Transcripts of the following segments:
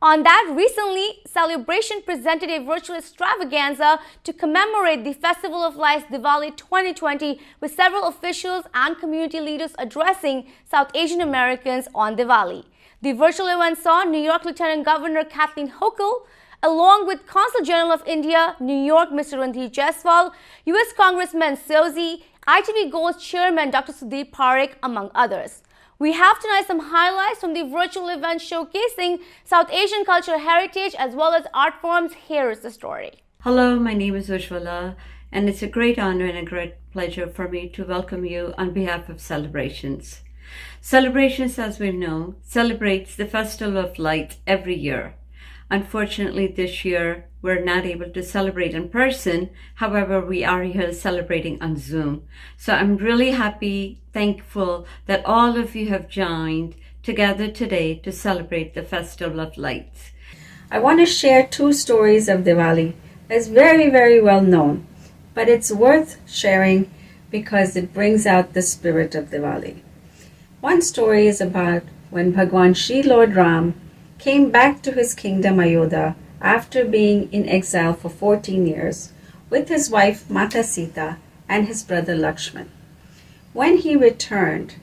On that, recently, Celebration presented a virtual extravaganza to commemorate the Festival of Lights Diwali 2020 with several officials and community leaders addressing South Asian Americans on Diwali. The virtual event saw New York Lieutenant Governor Kathleen Hochul, along with Consul General of India, New York, Mr. Randhir Jaiswal, U.S. Congressman Sozi, ITV Gold's Chairman Dr. Sudeep Parekh, among others. We have tonight some highlights from the virtual event showcasing South Asian cultural heritage as well as art forms. Here is the story. Hello, my name is Jaiswal, and it's a great honor and a great pleasure for me to welcome you on behalf of Celebrations. Celebrations, as we know, celebrates the Festival of Light every year. Unfortunately, this year, we're not able to celebrate in person. However, we are here celebrating on Zoom. So I'm really happy, thankful that all of you have joined together today to celebrate the Festival of Lights. I want to share two stories of Diwali. It's very, very well known, but it's worth sharing because it brings out the spirit of Diwali. One story is about when Bhagwan Shri Lord Ram came back to his kingdom Ayodhya after being in exile for 14 years with his wife Mata Sita and his brother Lakshman. When he returned,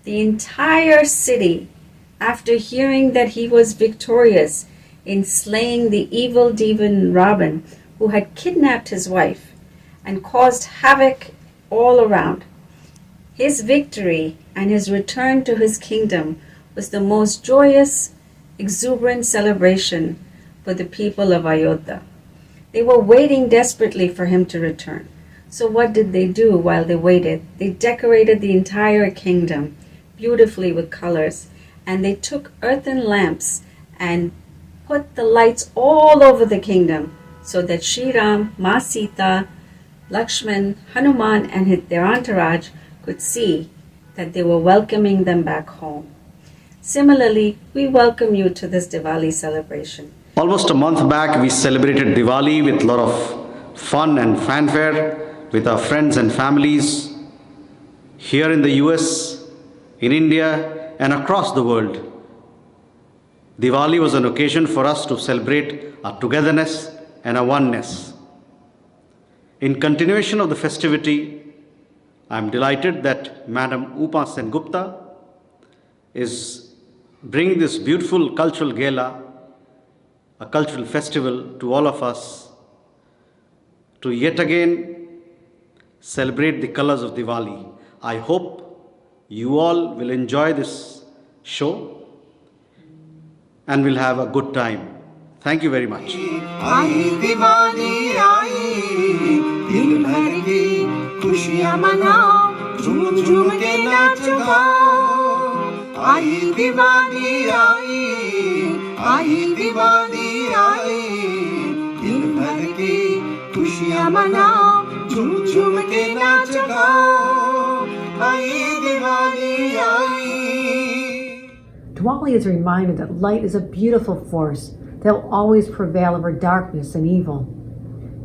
the entire city, after hearing that he was victorious in slaying the evil demon Ravan, who had kidnapped his wife and caused havoc all around, his victory and his return to his kingdom was the most joyous, exuberant celebration for the people of Ayodhya. They were waiting desperately for him to return. So what did they do while they waited? They decorated the entire kingdom beautifully with colors, and they took earthen lamps and put the lights all over the kingdom so that Sri Ram, Ma Sita, Lakshman, Hanuman, and their entourage could see that they were welcoming them back home. Similarly, we welcome you to this Diwali celebration. Almost a month back, we celebrated Diwali with a lot of fun and fanfare with our friends and families here in the US, in India, and across the world. Diwali was an occasion for us to celebrate our togetherness and our oneness. In continuation of the festivity, I am delighted that Madam Upa Sengupta is bringing this beautiful cultural gala, a cultural festival to all of us, to yet again celebrate the colors of Diwali. I hope you all will enjoy this show and will have a good time. Thank you very much. आई दिवाली आई दिल भर के खुशियां मनाओ झूम झूम के नाच गाओ आई दिवाली आई. Diwali is a reminder that light is a beautiful force that will always prevail over darkness and evil.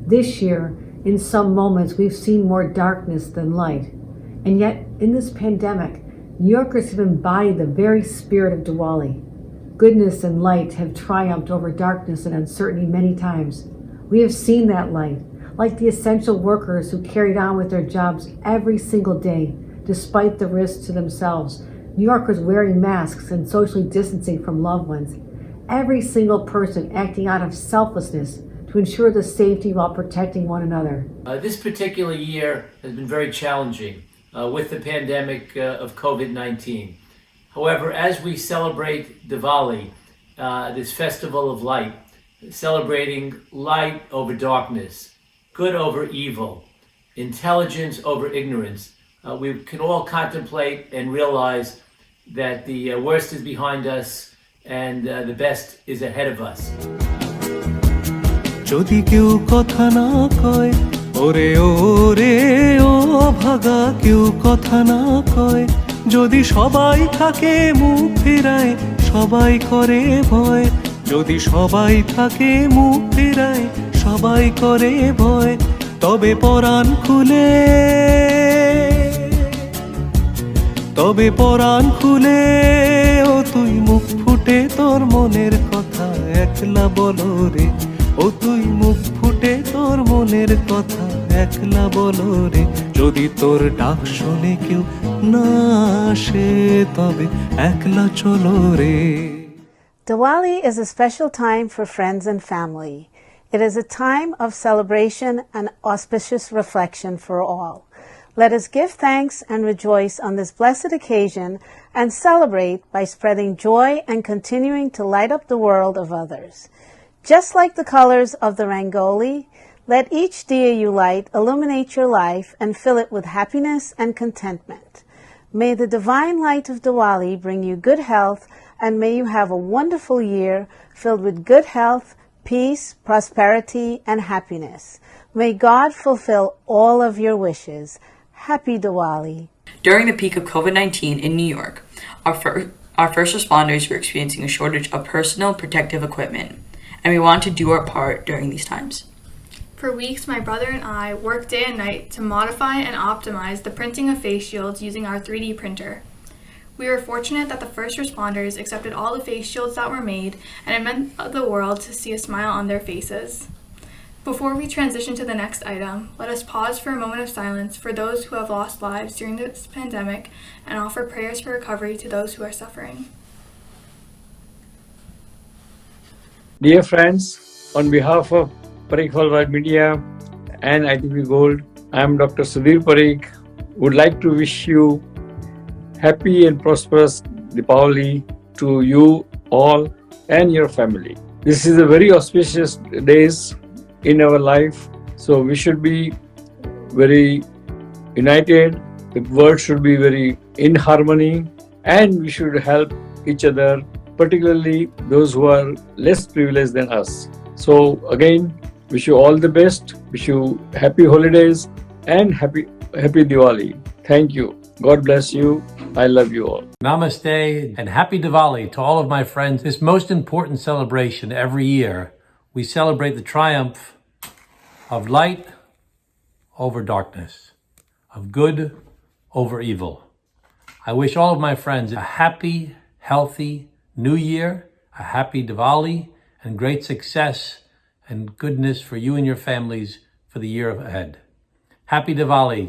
This year, in some moments, we've seen more darkness than light. And yet, in this pandemic, New Yorkers have embodied the very spirit of Diwali. Goodness and light have triumphed over darkness and uncertainty many times. We have seen that light, like the essential workers who carried on with their jobs every single day, despite the risks to themselves. New Yorkers wearing masks and socially distancing from loved ones. Every single person acting out of selflessness to ensure the safety while protecting one another. This particular year has been very challenging. With the pandemic of COVID-19. However, as we celebrate Diwali, this festival of light, celebrating light over darkness, good over evil, intelligence over ignorance, we can all contemplate and realize that the worst is behind us and the best is ahead of us. যদি কেউ কথা না কয় ওরে ওরে ও ভাগা কেউ কথা না কয় যদি সবাই থাকে মুখ ফেরায় সবাই করে ভয় যদি সবাই থাকে মুখ ফেরায় সবাই করে ভয় তবে পরাণ খুলে ও তুই মুখ ফুটে তোর মনের কথা একলা বলো রে, ও তুই মুখ ফুটে তোর মনের কথা একলা বলো রে, যদি তোর ডাক শুনে কেউ না আসে তবে একলা চলো রে। Diwali is a special time for friends and family. It is a time of celebration and auspicious reflection for all. Let us give thanks and rejoice on this blessed occasion and celebrate by spreading joy and continuing to light up the world of others. Just like the colors of the Rangoli, let each diya you light illuminate your life and fill it with happiness and contentment. May the divine light of Diwali bring you good health, and may you have a wonderful year filled with good health, peace, prosperity, and happiness. May God fulfill all of your wishes. Happy Diwali. During the peak of COVID-19 in New York, our first responders were experiencing a shortage of personal protective equipment, and we want to do our part during these times. For weeks, my brother and I worked day and night to modify and optimize the printing of face shields using our 3D printer. We were fortunate that the first responders accepted all the face shields that were made, and it meant the world to see a smile on their faces. Before we transition to the next item, let us pause for a moment of silence for those who have lost lives during this pandemic and offer prayers for recovery to those who are suffering. Dear friends, on behalf of Parikh Worldwide Media and ITV Gold, I am Dr. Sudhir Parikh. Would like to wish you happy and prosperous Diwali to you all and your family. This is a very auspicious days in our life, so we should be very united. The world should be very in harmony, and we should help each other, particularly those who are less privileged than us. So again, wish you all the best, wish you happy holidays and happy Diwali. Thank you. God bless you. I love you all. Namaste and happy Diwali to all of my friends. This most important celebration every year, we celebrate the triumph of light over darkness, of good over evil. I wish all of my friends a happy, healthy New Year, a happy Diwali, and great success and goodness for you and your families for the year ahead. Happy Diwali.